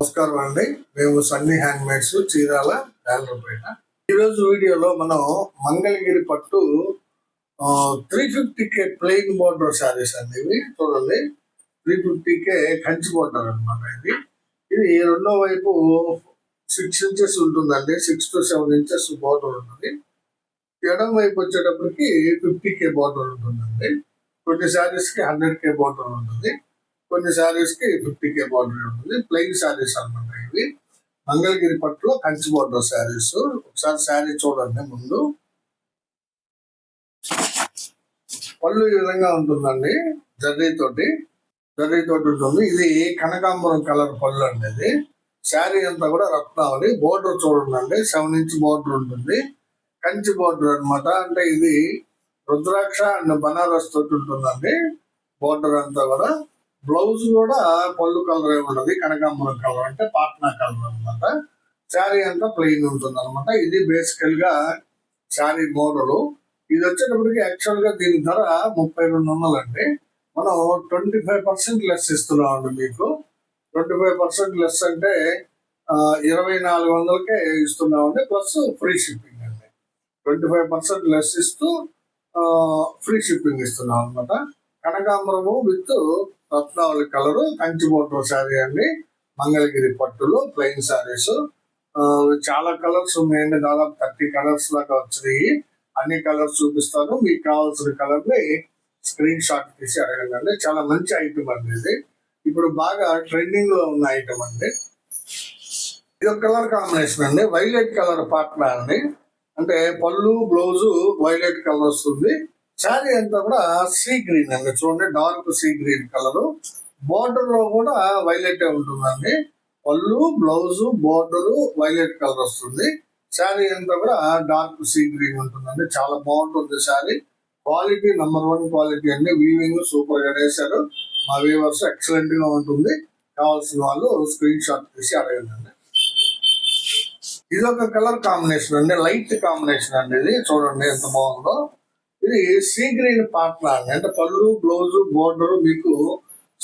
నమస్కారం అండి. మేము సన్నీ హ్యాండ్మేడ్స్ చీరాల పేట. ఈరోజు వీడియోలో మనం మంగళగిరి పట్టు 350K ప్లెయిన్ బోర్డర్ శారీస్ అండి. ఇవి చూడండి, 350K కంచి బోర్డర్ అనమాట. ఇది రెండో వైపు 6 ఇంచెస్ ఉంటుందండి. 6 to 7 ఇంచెస్ బోర్డర్ ఉంటుంది. ఎడం వైపు వచ్చేటప్పటికి 50K బోర్డర్ ఉంటుందండి. కొన్ని శారీస్ కి 100K బోర్డర్ ఉంటుంది, కొన్ని శారీస్ కి 50K బోర్డర్ ఉంటుంది. ప్లెయిన్ శారీస్ అనమాట ఇవి. మంగళగిరి పట్టులో కంచి బోర్డర్ శారీస్. ఒకసారి శారీ చూడండి. ముందు పళ్ళు ఈ విధంగా ఉంటుందండి, జర్రీతోటి ఉంటుంది. ఇది కనకాంబరం కలర్ పళ్ళు అండి. ఇది శారీ అంతా కూడా రత్నావళి. బోర్డర్ చూడండి, 7 ఇంచ్ బోర్డర్ ఉంటుంది. కంచి బోర్డర్ అనమాట. అంటే ఇది రుద్రాక్ష అండ్ బనారస్ తోటి ఉంటుందండి బోర్డర్ అంతా కూడా. బ్లౌజ్ కూడా పళ్ళు కలర్ ఏముండదు, కనకాంబరం కలర్ అంటే పాట్నా కలర్ అనమాట. శారీ అంతా ప్లెయిన్ ఉంటుంది అనమాట. ఇది బేసికల్ గా శారీ మోడల్. ఇది వచ్చేటప్పటికి యాక్చువల్ గా దీని ధర 3200 అండి. మనం 25% లెస్ ఇస్తున్నామండి మీకు. 25% లెస్ అంటే 2400కే ఇస్తున్నామండి, ప్లస్ ఫ్రీ షిప్పింగ్ అండి. 25% లెస్ ఇస్తూ ఫ్రీ షిప్పింగ్ ఇస్తున్నాం అనమాట. కనకాంబరము విత్ రత్నావళి కలరు కంచి బోర్డర్ శారీ అండి. మంగళగిరి పట్టులో ప్లెయిన్ శారీస్. చాలా కలర్స్ ఉన్నాయండి, దాదాపు 30 కలర్స్ దాకా వచ్చినాయి. అన్ని కలర్స్ చూపిస్తాను. మీకు కావాల్సిన కలర్ ని స్క్రీన్ షాట్ తీసి అడగండి. చాలా మంచి ఐటమ్ అండి. ఇది ఇప్పుడు బాగా ట్రెండింగ్ లో ఉన్న ఐటమ్ అండి. ఇది ఒక కలర్ కాంబినేషన్ అండి, వైలెట్ కలర్ పాట్నా అండి. అంటే పళ్ళు బ్లౌజు వైలెట్ కలర్ వస్తుంది. శారీ అంతా కూడా సీ గ్రీన్ అండి. చూడండి, dark sea green colour. Border లో కూడా వైలెట్ ఉంటుందండి. పళ్ళు బ్లౌజ్ బోర్డర్ వైలెట్ కలర్ వస్తుంది. శారీ అంతా కూడా డార్క్ సీ గ్రీన్ ఉంటుందండి. చాలా బాగుంటుంది శారీ. క్వాలిటీ నెంబర్ 1 క్వాలిటీ అండి. వీవింగ్ సూపర్ గా వేశారు. మా వీవర్స్ ఎక్సలెంట్ గా ఉంటుంది. కావాల్సిన వాళ్ళు స్క్రీన్ షాట్ తీసి అడగండి. ఇది ఒక కలర్ కాంబినేషన్ అండి, లైట్ కాంబినేషన్ అండి. ఇది చూడండి ఎంత బాగుందో. ఇది సీ గ్రీన్ పాట్నా అండి. అంటే పళ్ళు బ్లౌజ్ బోర్డర్ మీకు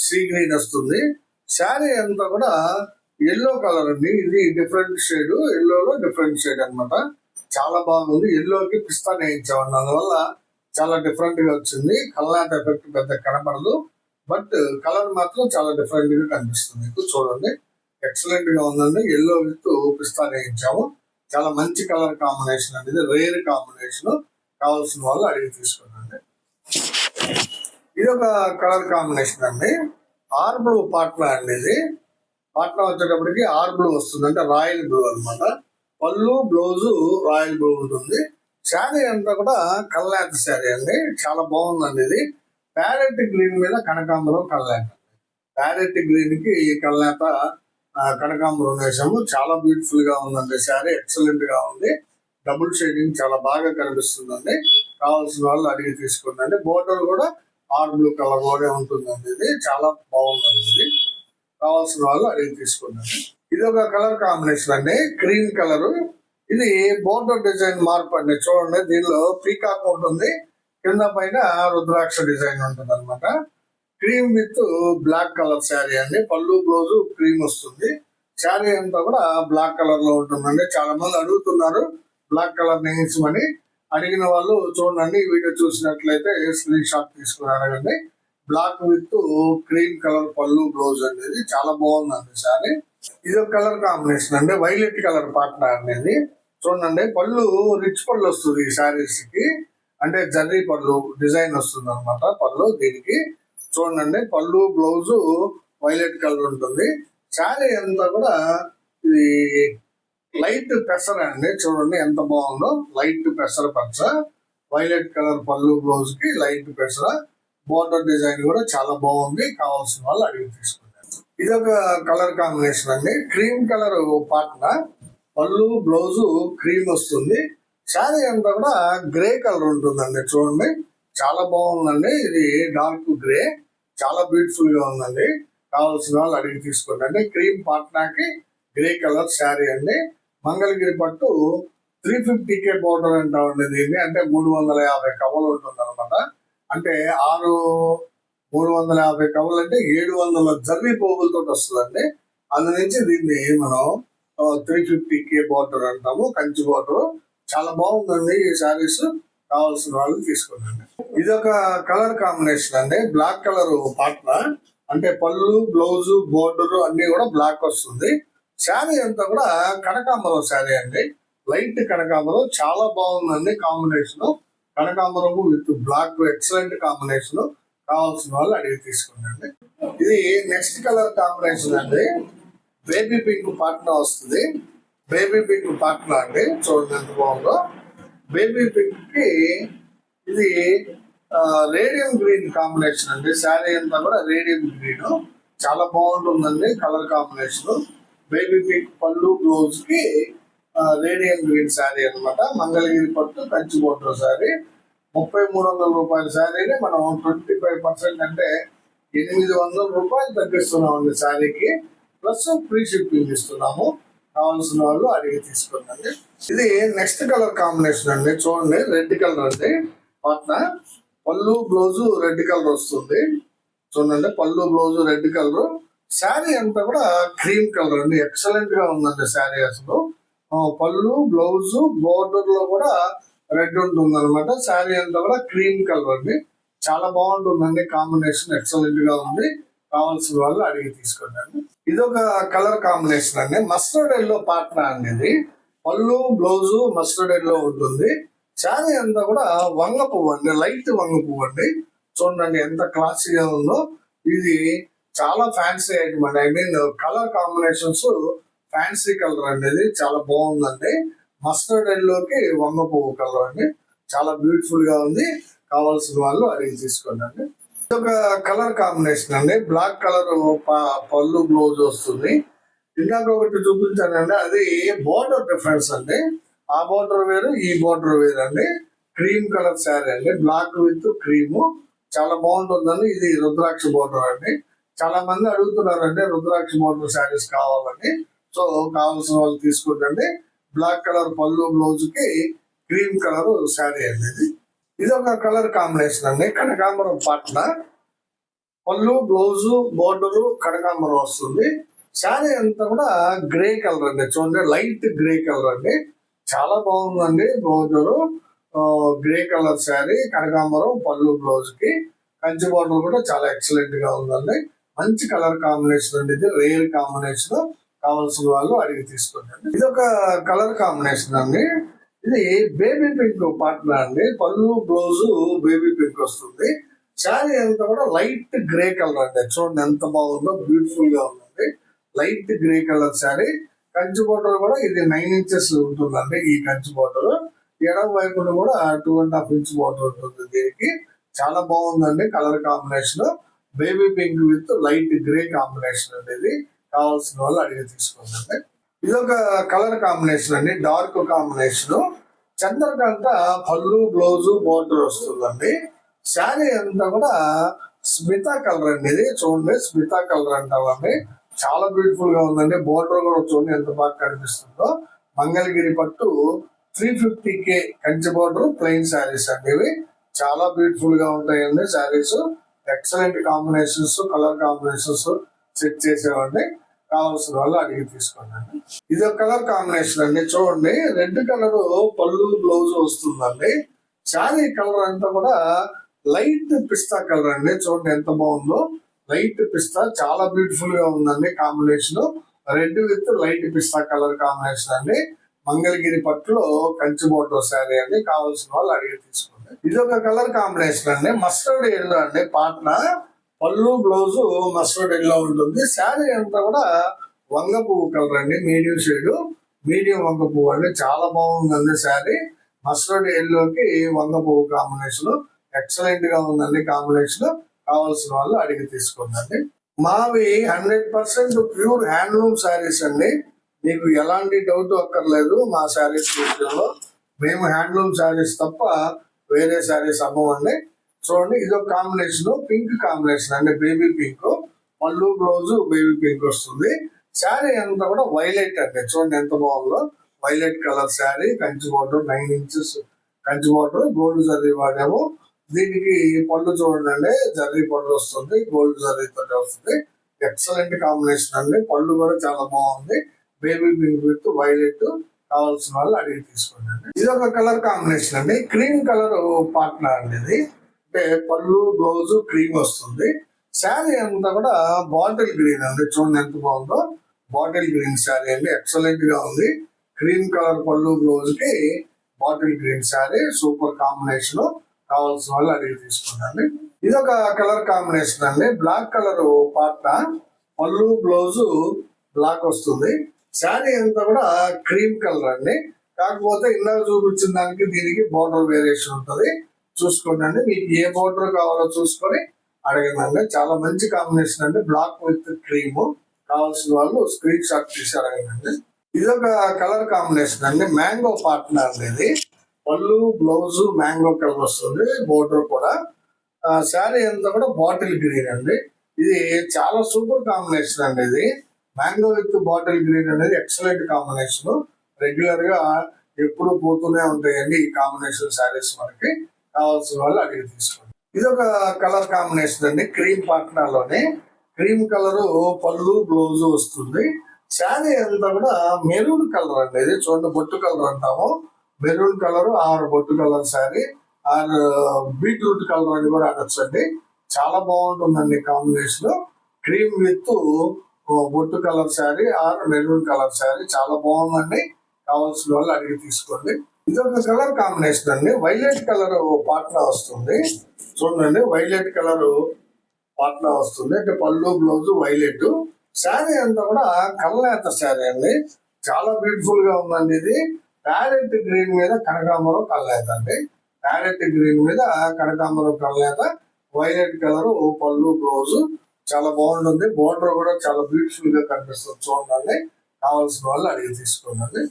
సీ గ్రీన్ వస్తుంది. శారీ అంతా కూడా ఎల్లో కలర్ అండి. ఇది డిఫరెంట్ షేడ్, ఎల్లోలో డిఫరెంట్ షేడ్ అనమాట. చాలా బాగుంది. ఎల్లోకి పిస్తా నేయించామండి, అందువల్ల చాలా డిఫరెంట్ గా వచ్చింది. కల్లాట ఎఫెక్ట్ పెద్ద కనపడదు, బట్ కలర్ మాత్రం చాలా డిఫరెంట్ గా కనిపిస్తుంది మీకు. చూడండి, ఎక్సలెంట్ గా ఉందండి. ఎల్లో విత్ పిస్తా నేయించాము. చాలా మంచి కలర్ కాంబినేషన్ అండి. ఇది రేర్ కాంబినేషన్. కావాల్సిన వాళ్ళు అడిగి తీసుకోండి. ఇది ఒక కలర్ కాంబినేషన్ అండి, ఆర్ బ్లూ పాట్నా అండి. ఇది పాట్నా వచ్చేటప్పటికి ఆర్ బ్లూ వస్తుంది, అంటే రాయల్ బ్లూ అనమాట. పళ్ళు బ్లౌజు రాయల్ బ్లూ ఉంటుంది. శారీ అంతా కూడా కల్లాట శారీ అండి. చాలా బాగుందండి. ఇది ప్యారెట్ గ్రీన్ మీద కనకాంబరం కల్లాట. ప్యారెట్ గ్రీన్ కి కల్లాట కనకాంబరం వేసాము. చాలా బ్యూటిఫుల్ గా ఉందండి శారీ. ఎక్సలెంట్ గా ఉంది. డబుల్ షేడింగ్ చాలా బాగా కనిపిస్తుందండి. కావాల్సిన వాళ్ళు అడిగి తీసుకోండి. బోర్డర్ కూడా ఆర్ బ్లూ కలర్ లోనే ఉంటుందండి. ఇది చాలా బాగుందండి. ఇది కావాల్సిన వాళ్ళు అడిగి తీసుకోండి. ఇది ఒక కలర్ కాంబినేషన్ అండి, క్రీమ్ కలర్. ఇది బోర్డర్ డిజైన్ మార్పు అండి. చూడండి, దీనిలో పీకాక్ ఉంటుంది, కింద పైన రుద్రాక్ష డిజైన్ ఉంటుంది అనమాట. Cream with black colour sari అండి. పళ్ళు బ్లౌజ్ క్రీమ్ వస్తుంది. శారీ అంతా కూడా బ్లాక్ కలర్ లో ఉంటుందండి. చాలా మంది అడుగుతున్నారు బ్లాక్ కలర్ నేయించమని. అడిగిన వాళ్ళు చూడండి, వీడియో చూసినట్లయితే స్క్రీన్ షాట్ తీసుకుని అడగండి. బ్లాక్ విత్ క్రీమ్ కలర్ పళ్ళు బ్లౌజ్ అనేది చాలా బాగుందండి శారీ. ఇది ఒక కలర్ కాంబినేషన్ అండి, వైలెట్ కలర్ పాట్నా అనేది. చూడండి, పళ్ళు రిచ్ పళ్ళు వస్తుంది ఈ శారీస్ కి. అంటే జర్రీ పళ్ళు డిజైన్ వస్తుంది అనమాట పళ్ళు దీనికి. చూడండి, పళ్ళు బ్లౌజ్ వైలెట్ కలర్ ఉంటుంది. శారీ అంతా కూడా ఇది లైట్ పెసర అండి. చూడండి ఎంత బాగుందో, లైట్ పెసర పచ్చ, వైలెట్ కలర్ పళ్ళు బ్లౌజ్ కి లైట్ పెసర. బోర్డర్ డిజైన్ కూడా చాలా బాగుంది. కావాల్సిన వాళ్ళు అడిగి తీసుకుంటారు. ఇది ఒక కలర్ కాంబినేషన్ అండి, క్రీమ్ కలర్ పాట్నా. పళ్ళు బ్లౌజ్ క్రీమ్ వస్తుంది. శారీ అంతా కూడా గ్రే కలర్ ఉంటుందండి. చూడండి, చాలా బాగుందండి. ఇది డార్క్ గ్రే, చాలా బ్యూటిఫుల్ గా ఉందండి. కావాల్సిన వాళ్ళు అడిగి తీసుకోండి. క్రీమ్ పాట్నాకి గ్రే కలర్ శారీ అండి. మంగళగిరి పట్టు 350K బోర్డర్ అంటామండి దీన్ని. అంటే 350 కవలు ఉంటుంది అనమాట. అంటే 350 కవలు అంటే 700 జర్రీ పోగులతో వస్తుందండి. అందు నుంచి దీన్ని మనం 350K బార్డర్ అంటాము, కంచి బార్డర్. చాలా బాగుందండి ఈ శారీస్. కావాల్సిన వాళ్ళు తీసుకున్నాండి. ఇది ఒక కలర్ కాంబినేషన్ అండి, బ్లాక్ కలర్ పాట్ల. అంటే పళ్ళు, బ్లౌజ్, బోర్డర్ అన్ని కూడా బ్లాక్ వస్తుంది. శారీ అంతా కూడా కనకాంబరం శారీ అండి, లైట్ కనకాంబరం. చాలా బాగుందండి కాంబినేషన్. కనకాంబరం విత్ బ్లాక్ ఎక్సలెంట్ కాంబినేషన్. కావాల్సిన వాళ్ళు అడిగి తీసుకున్నాండి. ఇది నెక్స్ట్ కలర్ కాంబినేషన్ అండి, బేబీ పింక్ పాట్న వస్తుంది. బేబీ పింక్ పాట్న అండి, చూడండి ఎంత బాగుందో. బేబీ పింక్ కి ఇది రేడియం గ్రీన్ కాంబినేషన్ అండి. శారీ అంతా కూడా రేడియం గ్రీన్. చాలా బాగుంటుందండి కలర్ కాంబినేషన్. బేబీ పింక్ పళ్ళు, బ్లౌజ్ కి రేడియం గ్రీన్ శారీ అనమాట. మంగళగిరి పట్టు కంచి బోర్డర్ శారీ. 3300 రూపాయల శారీని మనం 25% అంటే 800 రూపాయలు తగ్గిస్తున్నామండి శారీకి. ప్లస్ ఫ్రీ షిప్పింగ్ ఇస్తున్నాము. కావాల్సిన వాళ్ళు అడిగి తీసుకోండి. ఇది నెక్స్ట్ కలర్ కాంబినేషన్ అండి, చూడండి రెడ్ కలర్ అండి. పట్న పళ్ళు, బ్లౌజ్ రెడ్ కలర్ వస్తుంది. చూడండి పళ్ళు, బ్లౌజ్ రెడ్ కలర్. శారీ అంతా కూడా క్రీమ్ కలర్ అండి, ఎక్సలెంట్ గా ఉందండి శారీ అసలు. పళ్ళు, బ్లౌజ్, బోర్డర్ లో కూడా రెడ్ ఉంటుంది అనమాట. శారీ అంతా కూడా క్రీమ్ కలర్ అండి. చాలా బాగుంటుందండి కాంబినేషన్, ఎక్సలెంట్ గా ఉంది. కావాల్సిన వాళ్ళు అడిగి తీసుకోండి. ఇది ఒక కలర్ కాంబినేషన్ అండి, మస్టర్డ్ ఎల్లో పాట్న అండి. ఇది పళ్ళు, బ్లౌజ్ మస్టర్డ్ ఎల్లో ఉంటుంది. శారీ అంతా కూడా వంగ పువ్వు అండి, లైట్ వంగ పువ్వు అండి. చూడండి ఎంత క్లాసీగా ఉందో. ఇది చాలా ఫ్యాన్సీ ఐటమ్ అండి. I mean colour combinations fancy colour అండి. ఇది చాలా బాగుందండి. మస్టర్డ్ ఎల్లోకి వంగ పువ్వు కలర్ అండి, చాలా బ్యూటిఫుల్ గా ఉంది. కావాల్సిన వాళ్ళు అడిగి తీసుకోండి. ఇది ఒక కలర్ కాంబినేషన్ అండి, బ్లాక్ కలర్ పళ్ళు, బ్లౌజ్ వస్తుంది. ఇందాక ఒకటి చూపించానండి, అది బోర్డర్ డిఫరెన్స్ అండి. ఆ బోర్డర్ వేరు, ఈ బోర్డర్ వేరు అండి. క్రీమ్ కలర్ శారీ అండి, బ్లాక్ విత్ క్రీమ్. చాలా బాగుంటుందండి. ఇది రుద్రాక్ష బోర్డర్ అండి. చాలా మంది అడుగుతున్నారండి రుద్రాక్ష బోర్డర్ శారీస్ కావాలని. సో కావాల్సిన వాళ్ళు తీసుకుంటండి. బ్లాక్ కలర్ పళ్ళు, బ్లౌజ్ కి క్రీమ్ కలర్ శారీ అండి. ఇది ఒక కలర్ కాంబినేషన్ అండి, కనకాంబరం పాట్ల. పళ్ళు, బ్లౌజ్, బోర్డర్ కనకాంబరం వస్తుంది. శారీ అంతా కూడా గ్రే కలర్ అండి, చూడండి లైట్ గ్రే కలర్ అండి. చాలా బాగుందండి. బోర్డర్ గ్రే కలర్ శారీ, కనకాంబరం పళ్ళు, బ్లౌజ్ కి కంచి బోర్డర్ కూడా చాలా ఎక్సలెంట్ గా ఉందండి. మంచి కలర్ కాంబినేషన్ అండి, ఇది రేర్ కాంబినేషన్. కావాల్సిన వాళ్ళు అడిగి తీసుకోండి. ఇది ఒక కలర్ కాంబినేషన్ అండి, ఇది బేబీ పింక్ పాట్న అండి. పళ్ళు, బ్లౌజ్ బేబీ పింక్ వస్తుంది. శారీ అంతా కూడా లైట్ గ్రే కలర్ అండి. చూడండి ఎంత బాగుందో, బ్యూటిఫుల్ గా ఉందండి. Light grey colour sari. Kanchi border కూడా ఇది 9 ఇంచెస్ ఉంటుందండి. ఈ కంచి బోర్డర్ ఎడమ వైపున కూడా 2.5 ఇంచ్ బోర్డర్ ఉంటుంది దీనికి. చాలా బాగుందండి colour combination. Baby pink with light grey combination అండి. ఇది కావాల్సిన వాళ్ళు అడిగి తీసుకోండి. ఇది ఒక కలర్ కాంబినేషన్ అండి, డార్క్ కాంబినేషన్. చంద్రకాంత పళ్ళు, బ్లౌజ్, బోర్డర్ వస్తుందండి. శారీ అంతా కూడా స్మితా కలర్ అండి. ఇది చూడండి స్మితా కలర్ అంటామండి. చాలా బ్యూటిఫుల్ గా ఉందండి. బోర్డర్ కూడా చూడండి ఎంత బాగా కనిపిస్తుందో. మంగళగిరి పట్టు 350K Kanchi border plain saris అండి. ఇవి చాలా బ్యూటిఫుల్ గా ఉంటాయండి saris. Excellent combinations, colour combinations set చేసేవండి. కావాల్సిన వాళ్ళు అడిగి తీసుకోండి. ఇది ఒక కలర్ కాంబినేషన్ అండి, చూడండి రెడ్ కలర్ పళ్ళు, బ్లౌజ్ వస్తుందండి. శారీ కలర్ అంతా కూడా లైట్ పిస్తా కలర్ అండి. చూడండి ఎంత బాగుందో, లైట్ పిస్తా. చాలా బ్యూటిఫుల్ గా ఉందండి combination. Red with light pista colour combination అండి. మంగళగిరి పట్టులో కంచి బోర్డర్ శారీ అండి. కావాల్సిన వాళ్ళు అడిగి తీసుకోండి. ఇది ఒక కలర్ కాంబినేషన్ అండి, మస్టర్డ్ ఎల్లో అండి. పాట్న పళ్ళు, బ్లౌజ్ మస్టర్డ్ ఎల్లో ఉంటుంది. శారీ అంతా కూడా వంగ పువ్వు కలర్ అండి, మీడియం షేడ్, మీడియం వంగ పువ్వు అండి. చాలా బాగుందండి శారీ. మస్టర్డ్ ఎల్లోకి వంగ పువ్వు కాంబినేషన్ ఎక్సలెంట్ గా ఉందండి కాంబినేషన్. కావాల్సిన వాళ్ళు అడిగి తీసుకోండి. మావి 100% ప్యూర్ హ్యాండ్లూమ్ శారీస్ అండి. మీకు ఎలాంటి డౌట్ అక్కర్లేదు మా శారీస్ విషయంలో. మేము హ్యాండ్లూమ్ శారీస్ తప్ప వేరే శారీస్ అమ్మమండి. చూడండి ఇది ఒక కాంబినేషన్, పింక్ కాంబినేషన్ అండి, బేబీ పింక్. పళ్ళు, బ్లౌజ్ బేబీ పింక్ వస్తుంది. శారీ అంతా కూడా వైలెట్ అండి. చూడండి ఎంత బాగుందో, violet colour sari. Kanchi border 9 inches Kanchi border, gold zari వాడాము. దీనికి పళ్ళు చూడండి, జరీ పళ్ళు వస్తుంది, గోల్డ్ జరీ తోటి వస్తుంది. ఎక్సలెంట్ కాంబినేషన్ అండి. పళ్ళు కూడా చాలా బాగుంది. Baby pink with violet. కావాల్సిన వాళ్ళు అడిగి తీసుకోండి అండి. ఇది ఒక కలర్ కాంబినేషన్ అండి. క్రీమ్ కలర్ పార్ట్నర్ అండి ఇది. అంటే పళ్ళు బ్లౌజ్ క్రీమ్ వస్తుంది. శారీ అంతా కూడా బాటిల్ గ్రీన్ అండి. చూడండి ఎంత బాగుందో. బాటిల్ గ్రీన్ శారీ అండి. ఎక్సలెంట్ గా ఉంది. క్రీమ్ కలర్ పళ్ళు బ్లౌజ్ కి bottle green sari super combination. కావాల్సిన వాళ్ళు అడిగి తీసుకోండి. ఇది ఒక కలర్ కాంబినేషన్ అండి. బ్లాక్ కలర్ పార్ట్నర్ పళ్ళు బ్లౌజ్ బ్లాక్ వస్తుంది. శారీ అంతా కూడా క్రీమ్ కలర్ అండి. కాకపోతే ఇందాక చూపించిన దానికి దీనికి బోర్డర్ వేరియేషన్ ఉంటుంది. చూసుకోండి అండి. మీకు ఏ బోర్డర్ కావాలో చూసుకొని అడగండి. చాలా మంచి కాంబినేషన్ అండి. Black with cream. కావాల్సిన వాళ్ళు స్క్రీన్ షాట్ తీసి అడగండి. ఇది ఒక కలర్ కాంబినేషన్ అండి. మ్యాంగో పార్ట్నర్ అండి ఇది. పళ్ళు బ్లౌజ్ మ్యాంగో కలర్ వస్తుంది. బోర్డర్ కూడా. శారీ అంతా కూడా బాటిల్ గ్రీన్ అండి. ఇది చాలా సూపర్ కాంబినేషన్ అండి. ఇది మ్యాంగో విత్ బాటిల్ గ్రీన్ అనేది ఎక్సలెంట్ కాంబినేషన్. రెగ్యులర్ గా ఎప్పుడు పోతూనే ఉంటాయండి ఈ కాంబినేషన్ శారీస్. మనకి కావాల్సిన వాళ్ళు అడిగి తీసుకోండి. ఇది ఒక కలర్ కాంబినేషన్ అండి. క్రీమ్ పార్ట్నర్ లోనే క్రీమ్ కలర్ పళ్ళు బ్లౌజ్ వస్తుంది. శారీ అంతా కూడా మెరూన్ కలర్ అండి. ఇది చూడండి, బొట్టు కలర్ అంటాము. మెరూన్ కలర్ ఆర్ బొట్టు colour sari or beetroot colour అని కూడా అనొచ్చండి. చాలా బాగుంటుందండి కాంబినేషన్. క్రీమ్ విత్ బొట్టు colour sari or maroon colour sari చాలా బాగుందండి. కావాల్సిన వాళ్ళు అడిగి తీసుకోండి. ఇది ఒక కలర్ కాంబినేషన్ అండి. వైలెట్ కలర్ పార్ట్నర్ వస్తుంది. చూడండి, వైలెట్ కలర్ పార్ట్నర్ వస్తుంది. అంటే పళ్ళు బ్లౌజ్ వైలెట్. శారీ అంతా కూడా కళ్ళనేత శారీ అండి. చాలా బ్యూటిఫుల్ గా ఉందండి. ఇది ప్యారెట్ గ్రీన్ మీద కనకాంబరం కళ్ళనేత అండి. ప్యారెట్ గ్రీన్ మీద కనకాంబరం కళ్ళనేత. వైలెట్ కలర్ పళ్ళు బ్లౌజ్ చాలా బాగుంటుంది. బోర్డర్ కూడా చాలా బ్యూటిఫుల్ గా కనిపిస్తుంది. చూడండి, కావాల్సిన వాళ్ళు అడిగి తీసుకోండి.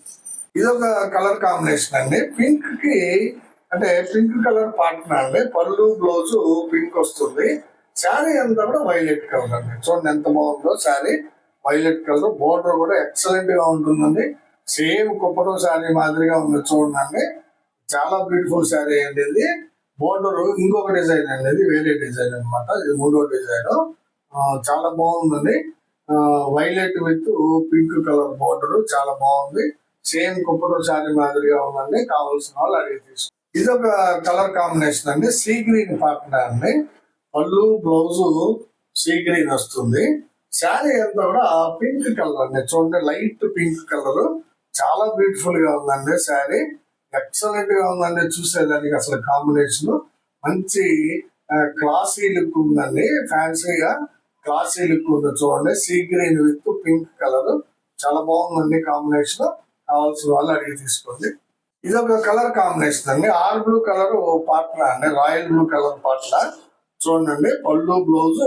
ఇది ఒక కలర్ కాంబినేషన్ అండి. పింక్ కి అంటే పింక్ కలర్ పార్ట్నర్ అండి. పళ్ళు బ్లౌజ్ పింక్ వస్తుంది. శారీ అంతా కూడా వైలెట్ కలర్ అండి. చూడండి ఎంత బాగుందో శారీ. Violet colour. బోర్డర్ కూడా ఎక్సలెంట్ గా ఉంటుందండి. సేమ్ కుప్పటం శారీ మాదిరిగా ఉంది. చూడండి, చాలా బ్యూటిఫుల్ శారీ అండి. ఇది బోర్డర్ ఇంకొక డిజైన్ అండి. ఇది వేరే డిజైన్ అనమాట. ఇది మూడో డిజైన్. చాలా బాగుందండి. Violet with pink colour border చాలా బాగుంది. సేమ్ కుప్పటం శారీ మాదిరిగా ఉందండి. కావాల్సిన వాళ్ళు అడిగి తీసుకోండి. ఇది ఒక కలర్ కాంబినేషన్ అండి. సీ గ్రీన్ పార్ట్నర్ అండి. పళ్ళు బ్లౌజ్ సీ గ్రీన్ వస్తుంది. శారీ అంతా కూడా పింక్ కలర్ అండి. చూడండి, లైట్ పింక్ కలర్. చాలా బ్యూటిఫుల్ గా ఉందండి శారీ. ఎక్సలెంట్ గా ఉందండి. చూసేదానికి అసలు కాంబినేషన్ మంచి క్లాసీ లుక్ ఉందండి. ఫ్యాన్సీగా క్లాసీ లుక్ ఉంది. చూడండి, sea green with pink colour చాలా బాగుందండి కాంబినేషన్. కావాల్సిన వాళ్ళు అడిగి తీసుకోండి. ఇది ఒక కలర్ కాంబినేషన్ అండి. ఆర్ బ్లూ కలర్ పార్ట్నర్ అండి. Royal blue colour partner. చూడండి, పళ్ళు బ్లౌజ్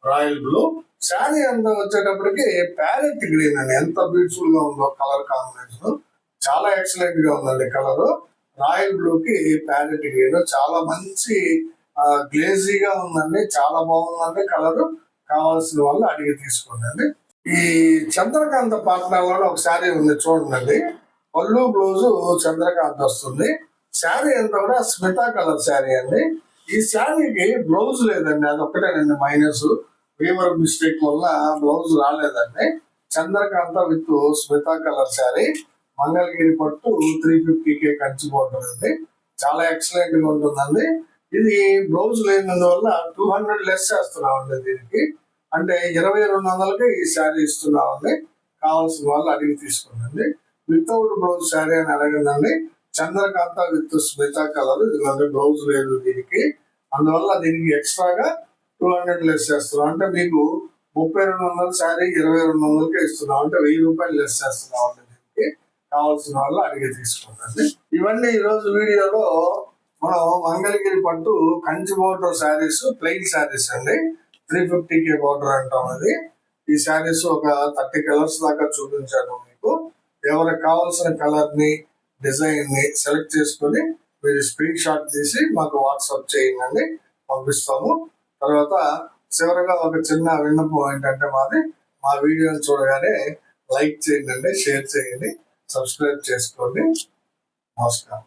రాయల్ బ్లూ. శారీ అంతా వచ్చేటప్పటికి ప్యారెట్ గ్రీన్ అండి. ఎంత బ్యూటిఫుల్ గా ఉందో కలర్ కాంబినేషన్. చాలా ఎక్సలెంట్ గా ఉందండి కలర్. రాయల్ బ్లూ కి ప్యారెట్ గ్రీన్ చాలా మంచి గ్లేజీగా ఉందండి. చాలా బాగుందండి కలర్. కావాల్సిన వాళ్ళు అడిగి తీసుకోండి. ఈ చంద్రకాంత పార్ట్నర్ లో ఒక శారీ ఉంది. చూడండి, పళ్ళు బ్లౌజ్ చంద్రకాంత్ వస్తుంది. శారీ అంతా కూడా స్మితా కలర్ శారీ అండి. ఈ శారీకి బ్లౌజ్ లేదండి. అదొక్కటేనండి మైనస్. వీవర్ మిస్టేక్ వల్ల బ్లౌజ్ రాలేదండి. చంద్రకాంత విత్ స్మితా కలర్ శారీ. మంగళగిరి పట్టు 350K కంచి బోర్డర్ అండి. చాలా ఎక్సలెంట్ గా ఉంటుందండి. ఇది బ్లౌజ్ లేనందువల్ల 200 లెస్ చేస్తున్నామండి దీనికి. అంటే 2200కి ఈ శారీ ఇస్తున్నామండి. కావాల్సిన వాళ్ళు అడిగి తీసుకోండి. వితౌట్ బ్లౌజ్ శారీ అని అడగండి. చంద్రకాంత విత్ స్మితా కలర్. ఇదిగోండి, బ్లౌజ్ లేదు దీనికి. అందువల్ల దీనికి ఎక్స్ట్రాగా 200 లెస్ చేస్తున్నాం. అంటే మీకు 3200 శారీ 2200కే ఇస్తున్నాం. అంటే 1000 రూపాయలు లెస్ చేస్తున్నాం అండి దీనికి. కావాల్సిన వాళ్ళు అడిగి తీసుకోండి. ఇవన్నీ ఈ రోజు వీడియోలో మనం మంగళగిరి పట్టు కంచి బోర్డర్ శారీస్, ప్లెయిన్ శారీస్ అండి. 350K బోర్డర్ అంటాం అది. ఈ శారీస్ ఒక 30 కలర్స్ దాకా చూపించాను మీకు. ఎవరికి కావాల్సిన కలర్ ని డిజైన్ ని సెలెక్ట్ చేసుకుని మీరు స్క్రీన్ షాట్ తీసి మాకు వాట్సాప్ చేయండి, పంపిస్తాము. తర్వాత చివరిగా ఒక చిన్న విన్నపం ఏంటంటే మా వీడియోని చూడగానే లైక్ చేయండి, షేర్ చేయండి, సబ్స్క్రైబ్ చేసుకోండి. నమస్కారం.